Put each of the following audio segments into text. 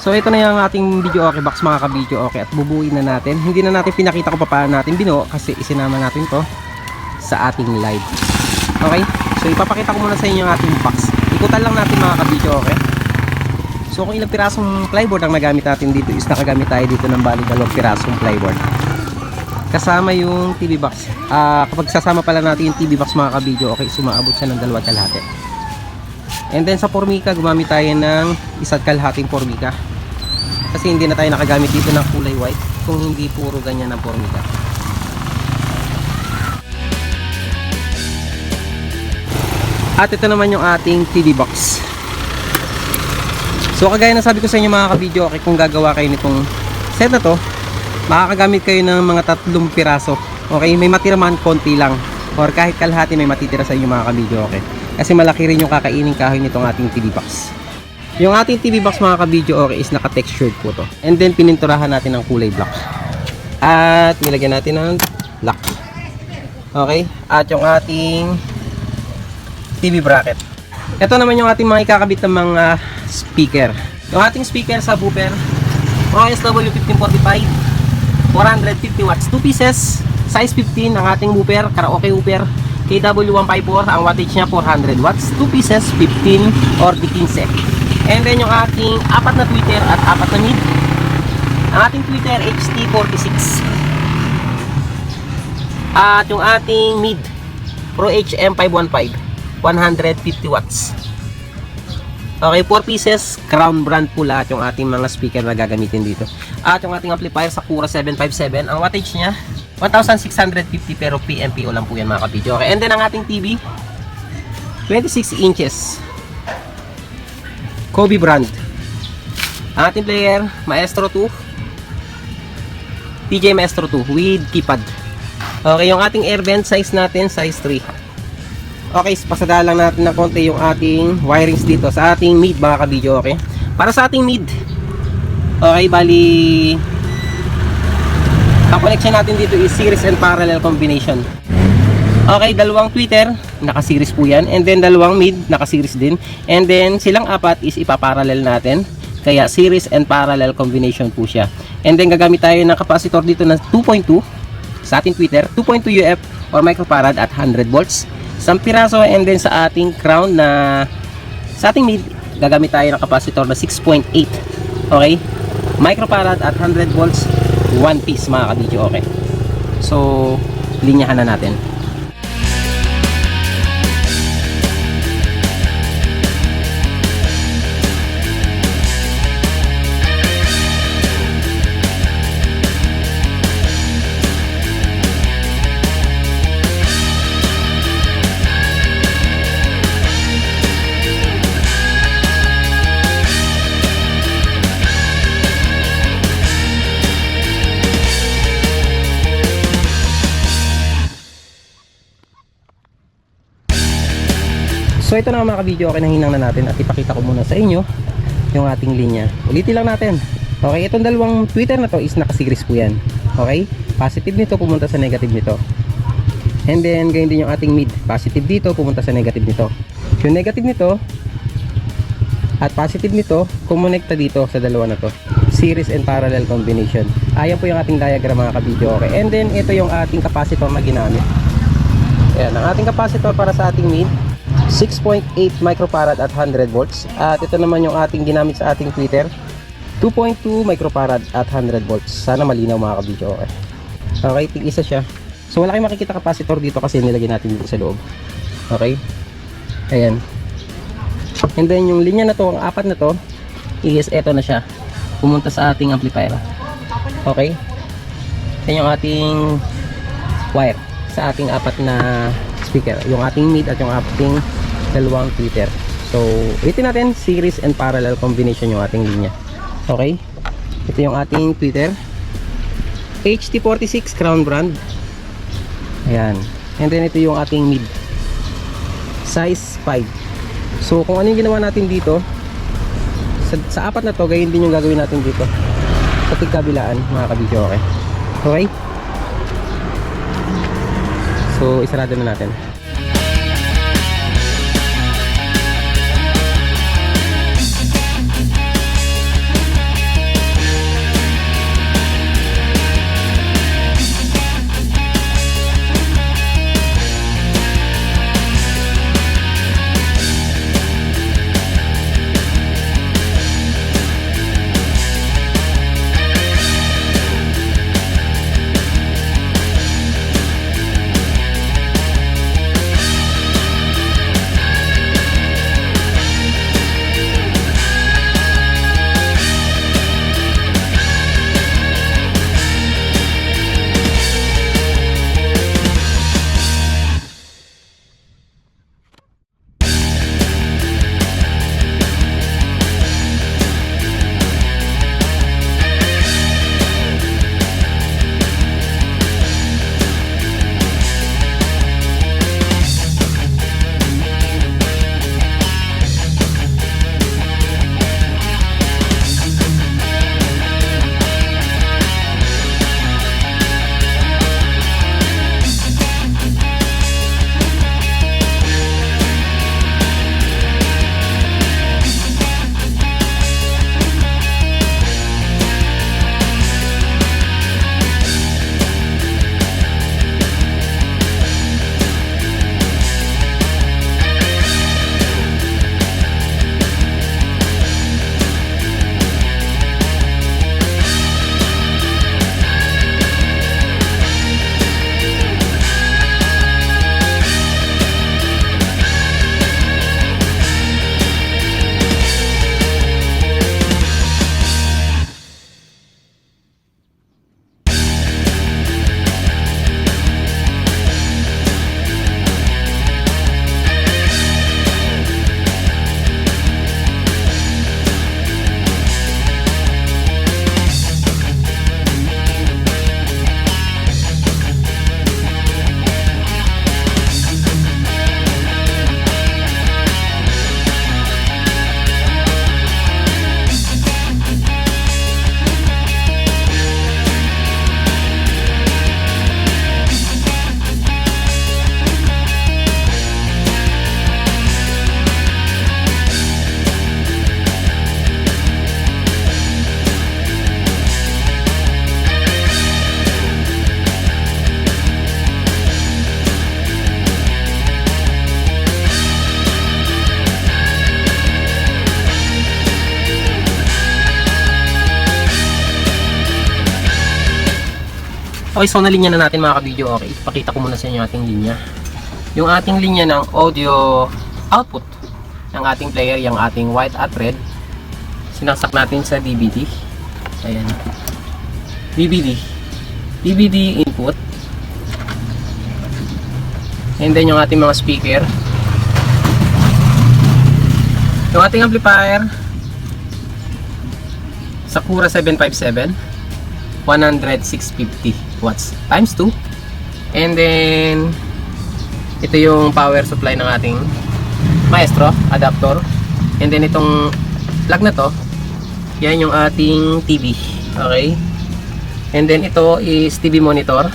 So ito na yung ating video okay box mga ka-video okay, at bubuuin na natin. Hindi na natin pinakita kung paano natin binuo kasi isinama natin to sa ating live. Okay, so ipapakita ko muna sa inyo yung ating box. Ikutan lang natin mga ka-video okay. So kung ilang pirasong plyboard ang nagamit natin dito is nakagamit tayo dito ng bali 2 pirasong plyboard kasama yung TV box. Kapag sasama pala natin yung TV box mga ka-video okay, sumaabot siya ng 2.5. And then sa formika gumamit tayo ng 1.5 formika kasi hindi na tayo nakagamit dito ng kulay white kung hindi puro ganyan ang formika. At ito naman yung ating TV box. So kagaya na sabi ko sa inyo mga ka-video okay, kung gagawa kayo nitong set na to, makakagamit kayo ng mga 3 piraso. Okay, may matira man konti lang or kahit kalahati may matitira sa inyo mga ka-video okay. Kasi malaki rin yung kakaining kahoy nitong ating TV box. Yung ating TV box mga ka-video okay is naka-textured po to. And then pininturahan natin ng kulay black. At nilagyan natin ng black. Okay? At yung ating TV bracket. Ito naman yung ating mga ikakabit ng mga speaker. Yung ating speaker sa booper, OSW1545, 450 watts, 2 pieces, size 15 ang ating booper, karaoke woofer. KW154, ang wattage niya 400 watts, 2 pieces, 15 or 15. And then yung ating 4 na tweeter at 4 na mid. Ang ating tweeter HT46. At yung ating mid Pro HM515, 150 watts. Okay, 4 pieces, Crown brand po lahat yung ating mga speaker na gagamitin dito. At yung ating amplifier Sakura 757, ang wattage niya 1,650 pero PMPO lang po yan mga ka-video. Okay, and then ang ating TV 26 inches Kobe brand. Ang ating player Maestro 2, TJ Maestro 2 with keypad. Okay, yung ating air vent size natin size 3. Okay, pasadaan lang natin ng konti yung ating wirings dito sa ating mid mga ka-video okay. Para sa ating mid, okay, bali ang connection natin dito is series and parallel combination. Okay, 2 tweeter, naka-series po yan. And then 2 mid, naka-series din. And then silang 4 is ipaparallel natin. Kaya series and parallel combination po siya. And then gagamit tayo ng capacitor dito na 2.2 sa ating tweeter, 2.2 UF or microfarad at 100 volts. 1 piraso. And then sa ating crown na sa ating mid, gagamit tayo ng capacitor na 6.8. Okay, microfarad at 100 volts, 1 piece mga ka-video okay. So linyahan na natin. So ito na mga ka-video okay, nahinang na natin at ipakita ko muna sa inyo yung ating linya. Ulitin lang natin. Okay, itong 2 tweeter na to is naka-series po yan. Okay, positive nito pumunta sa negative nito. And then ganyan din yung ating mid, positive dito pumunta sa negative nito. Yung negative nito at positive nito kumonekta dito sa dalawa na to. Series and parallel combination. Ayan po yung ating diagram mga ka-video okay. And then ito yung ating capacitor na ginamit. Ayan, ang ating capacitor para sa ating mid 6.8 microfarad at 100 volts. At ito naman yung ating ginamit sa ating tweeter 2.2 microfarad at 100 volts. Sana malinaw mga ka-video okay. Okay, tig-isa siya. So wala kayong makikita capacitor dito kasi nilagay natin dito sa loob. Okay, ayan. And then yung linya na to, ang 4 na to is eto na siya, pumunta sa ating amplifier. Okay, yan yung ating wire sa ating 4 na speaker, yung ating mid at yung ating 2 tweeter. So ulitin natin, series and parallel combination yung ating linya. Okay, ito yung ating tweeter HT46 Crown brand. Ayan, and then ito yung ating mid size 5. So kung ano yung ginawa natin dito sa 4 na to, gayon din yung gagawin natin dito sa tigkabilaan mga ka-video okay. Okay, so isarado na natin. Okay, so nalinya na natin mga ka-video. Okay, ipakita ko muna sa inyo ating linya. Yung ating linya ng audio output ng ating player, yung ating white at red, sinaksak natin sa DVD. Ayan. DVD input. And then yung ating mga speaker. Yung ating amplifier, Sakura 757, 10650 watts times 2. And then ito yung power supply ng ating Maestro adapter. And then itong plug na to, yan yung ating TV. Okay, and then ito is TV monitor.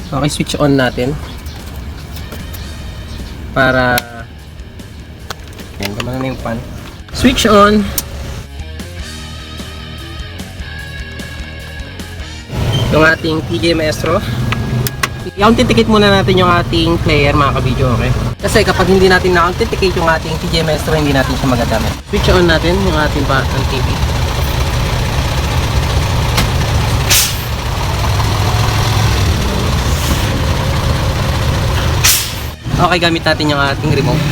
Okay, switch on natin para yan, gumana na yung fan. Switch on. Yung ating TJ Maestro. I-authenticate muna natin yung ating player mga ka-video, okay? Kasi kapag hindi natin na-authenticate yung ating TJ Maestro, hindi natin siya magagamit. Switch on natin yung ating TV. Okay, gamit natin yung ating remote.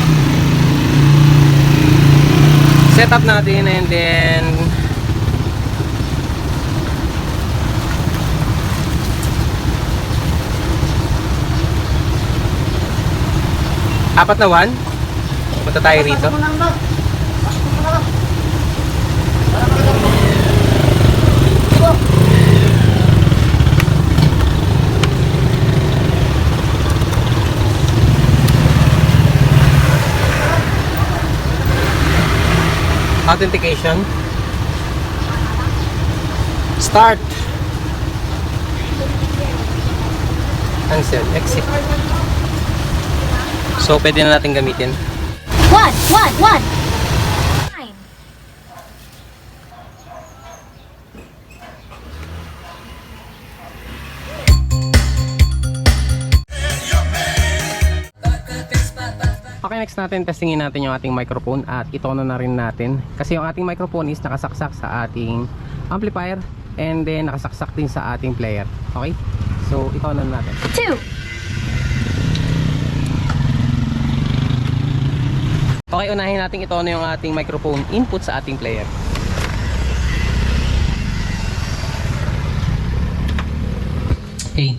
Set up natin and then apat na one. Punta tayo rito. Authentication. Start. Cancel. Exit. So, pwede na natin gamitin. 1. Okay, next natin, testingin natin yung ating microphone at itono na rin natin. Kasi yung ating microphone is nakasaksak sa ating amplifier and then nakasaksak din sa ating player. Okay? So, itono na natin. 2. Okay, unahin natin itono yung ating microphone input sa ating player. Okay.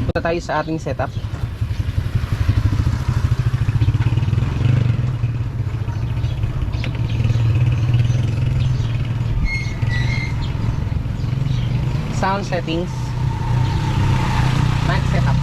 Punta tayo sa ating setup. Sound settings. Mic setup.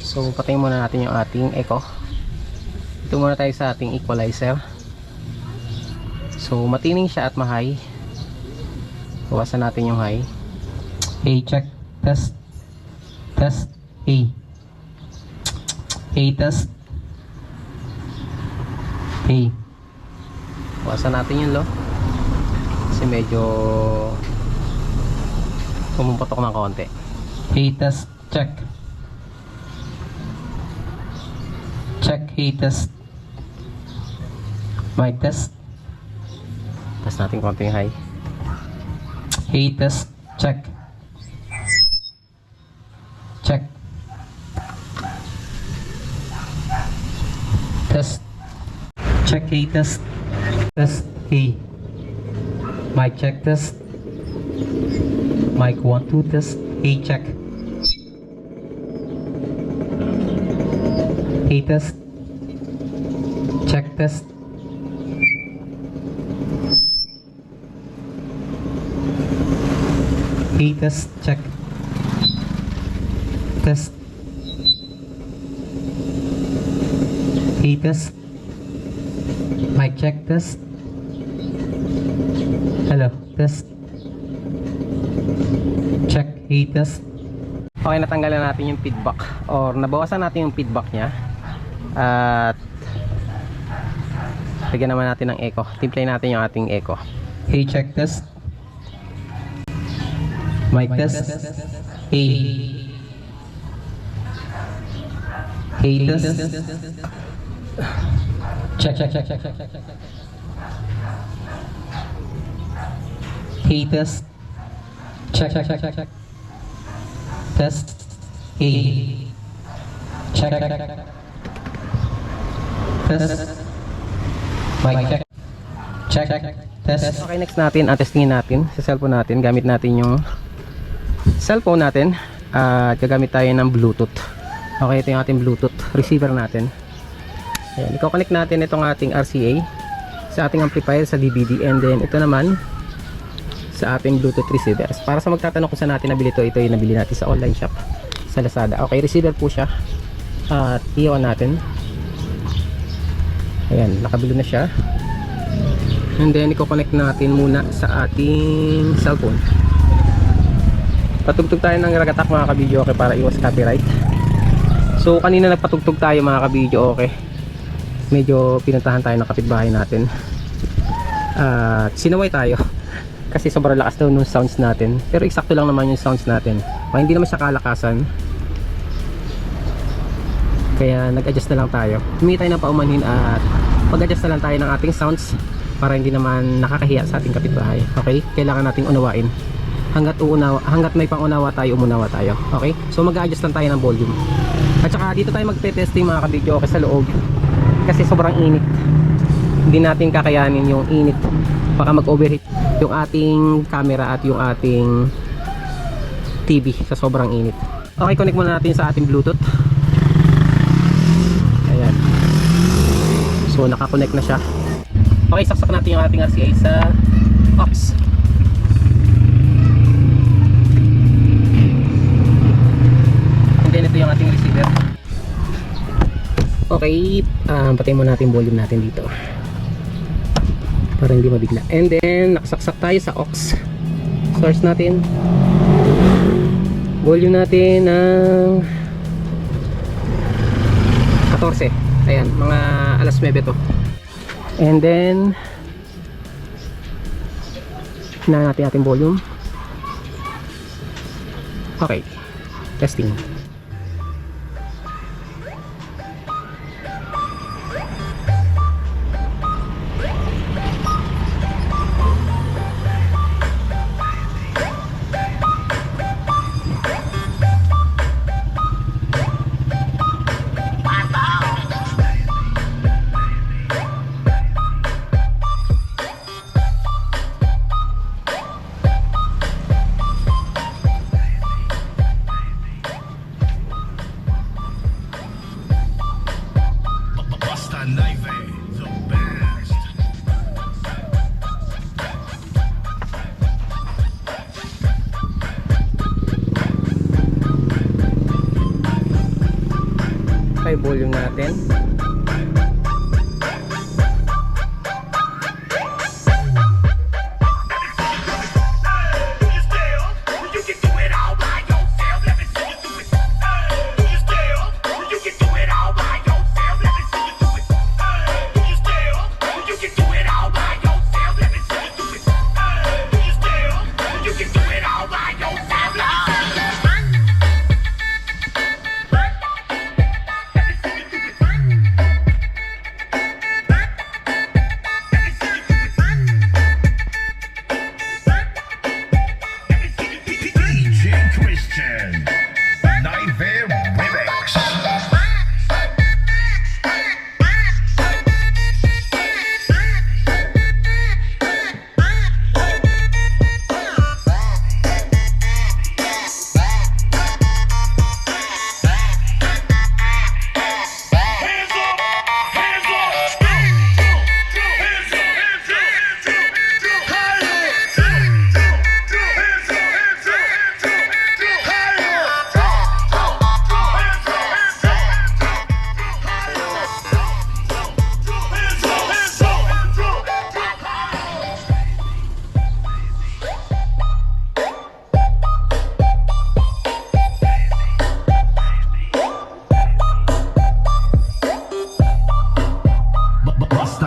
So, patayin muna natin yung ating echo. Ito muna tayo sa ating equalizer. So, matining siya at ma-high. Bawasan natin yung high. Hey, check. Test. Test. Hey. Hey, test. Hey. Bawasan natin yung low. Kasi medyo pumuputok ng konti. Hey, test. Check. Check. Hey, test. Mic test. Test natin konting high. Hey, test. Check. Check. Test. Check. Hey, test. Test. Hey. Mic check test. Mic 1 2 test. Hey, check. Hey, test. Check test. Hey, test. Check. Test. Hey, test. Mic check test. Hello. test. Check, A test. Okay, natanggalan natin yung feedback or nabawasan natin yung feedback niya. At lagyan naman natin ng echo. Timplay natin yung ating echo. Hey, check test. Mic test. Hey. Hey test. Check. Hey test. Check. Test. Hey. Check. Test. Mic check. Test. Okay, next natin, testingin natin sa cellphone natin. Gamit natin yung cellphone natin at gagamit tayo ng Bluetooth. Okay, ito yung ating Bluetooth receiver natin. Ayan, i-connect natin itong ating RCA sa ating amplifier sa DVD, and then ito naman sa ating Bluetooth receiver. Para sa magtatanong kung saan natin nabili ito yung nabili natin sa online shop sa Lazada. Okay, receiver po siya at i-on natin. Ayan, nakabilo na siya. And then i-connect natin muna sa ating cellphone. Patugtog tayo ng ragatak mga kabidyo, okay, para iwas copyright. So kanina nagpatugtog tayo mga kabidyo, okay. Medyo pinuntahan tayo ng kapitbahay natin. At sinaway tayo kasi sobrang lakas daw nung sounds natin. Pero eksakto lang naman yung sounds natin. Hindi naman siya kalakasan. Kaya nag-adjust na lang tayo. Humingi tayo ng paumanhin at mag-adjust na lang tayo ng ating sounds para hindi naman nakakahiya sa ating kapitbahay. Okay? Kailangan nating unawain. Hanggat may pangunawa tayo, umunawa tayo. Okay? So mag-adjust lang tayo ng volume. At saka dito tayo magte-testing mga kabidyo, okay, sa loob. Kasi sobrang init. Hindi natin kakayanin yung init. Baka mag-overheat yung ating camera at yung ating TV sa sobrang init. Okay, connect muna natin sa ating Bluetooth. Ayan. So nakakonect na siya. Okay, saksak natin yung ating RCA sa aux. And then ito yung ating receiver. Okay, patayin mo natin volume natin dito para hindi mabigla. And then nakasaksak tayo sa aux. Source natin. Volume natin ng 14. Ayan, mga alas 9 to. And then hinahan natin ating volume. Okay, testing. Okay, volume natin.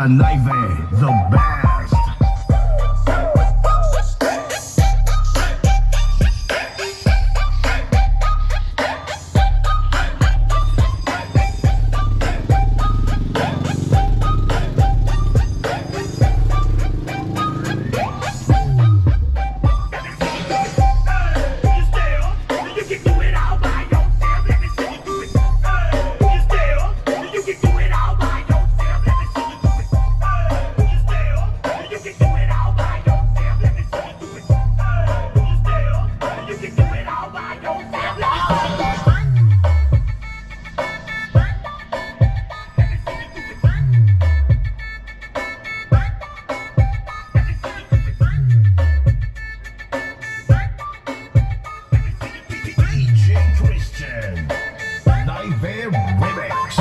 Basta Naive, the best. DJ Christian, Naive Remix.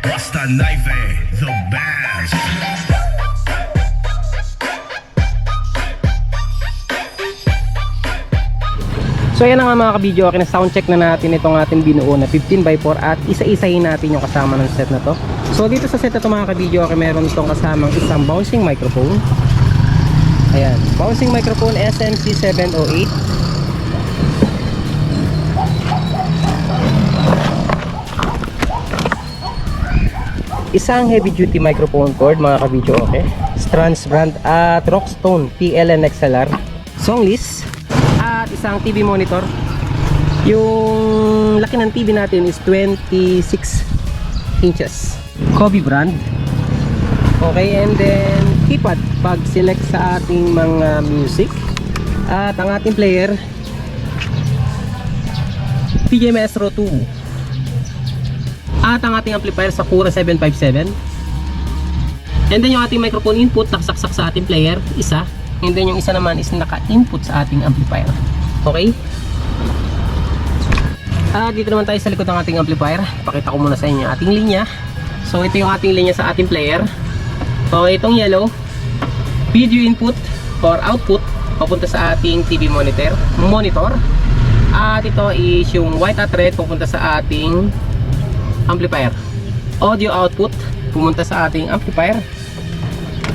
Basta Naive, the best. So yan na nga mga kabidyo, okay, na sound check na natin itong ating binuo na 15x4 at isa-isahin natin yung kasama ng set na to. So dito sa set na to mga kabidyo, okay, meron itong kasamang isang bouncing microphone. Ayan, bouncing microphone SMC 708. Isang heavy duty microphone cord mga kabidyo, okay, Strands brand at Rockstone PLN XLR song list, at isang TV monitor. Yung laki ng TV natin is 26 inches, Kobe brand. Okay, and then keypad pag select sa ating mga music, at ang ating player PJ Maestro 2, at ang ating amplifier sa Sakura 757. And then yung ating microphone input nakasaksak sa ating player, isa. And then yung isa naman is naka-input sa ating amplifier. Okay? Dito naman tayo sa likod ng ating amplifier. Pakita ko muna sa inyo yung ating linya. So ito yung ating linya sa ating player. Okay, itong yellow, video input or output papunta sa ating TV monitor. At ito is yung white at red papunta sa ating amplifier. Audio output pumunta sa ating amplifier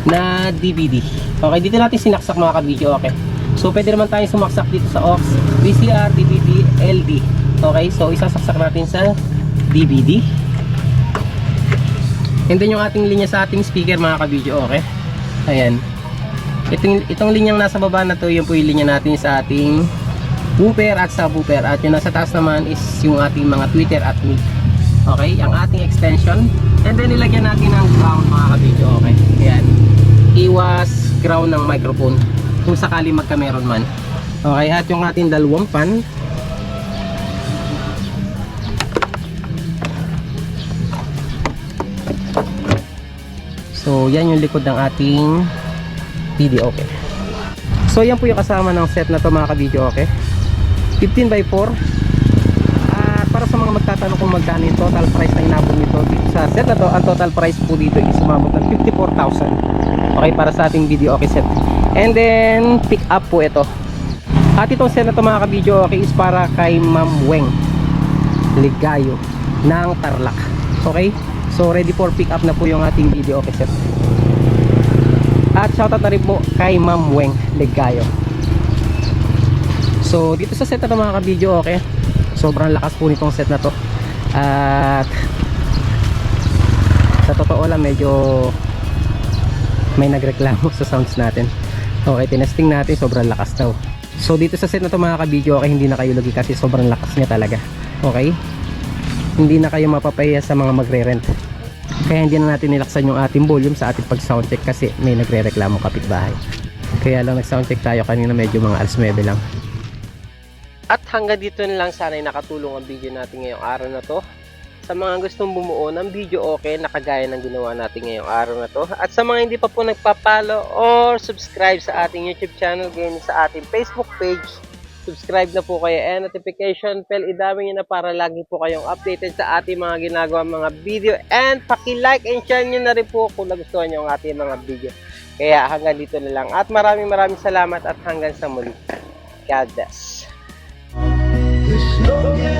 na DVD. Okay, dito natin sinaksak mga kabidyo. Okay, so pwede naman tayong sumaksak dito sa aux, VCR, DVD, LD. Okay, so isasaksak natin sa DVD. And then yung ating linya sa ating speaker mga kabidyo. Okay, ayan, itong linyang nasa baba na to, yung po yung linya natin sa ating woofer at subwoofer. At yung nasa taas naman is yung ating mga tweeter at mic. Okay, ang ating extension. And then nilagyan natin ng ground mga kabidyo. Okay, ayan, iwas ground ng microphone kung sakali magkameron man. Okay, at yung ating dalawang pan. So yan yung likod ng ating PD. Okay, so yan po yung kasama ng set na to mga kabidyo. Okay, 15x4. Para sa mga magtatanong kung magkano yung total price na inabot nito dito sa set na to, ang total price po dito is sumabot ng 54,000. Okay, para sa ating video okay set. And then pick up po ito. At itong set na to mga kabidyo okay is para kay Ma'am Weng Ligayo ng Tarlac. Okay, so ready for pick up na po yung ating video okay set. At shoutout na rin po kay Ma'am Weng Ligayo. So dito sa set na to mga ka-video, okay, sobrang lakas po nitong set na to. At sa totoo lang medyo may nagreklamo sa sounds natin. Okay, tinesting natin, sobrang lakas daw. So dito sa set na to mga ka-video, okay, hindi na kayo lugi kasi sobrang lakas niya talaga. Okay, hindi na kayo mapapahiya sa mga magre-rent. Kaya hindi na natin nilaksan yung ating volume sa ating pag soundcheck kasi may nagre-reklamo kapitbahay. Kaya lang nag-soundcheck tayo kanina, medyo mga alas 9 lang. At hanggang dito na lang, sana ay nakatulong ang video natin ngayong araw na to. Sa mga gustong bumuo ng video okay na kagaya ng ginawa natin ngayong araw na to. At sa mga hindi pa po nagpapalo or subscribe sa ating YouTube channel, ganyan sa ating Facebook page, subscribe na po kayo and notification bell, idami nyo na para lagi po kayong updated sa ating mga ginagawa mga video, and paki-like and share nyo na rin po kung nagustuhan nyo ang ating mga video. Kaya hanggang dito na lang at maraming salamat at hanggang sa muli. God bless. The slogan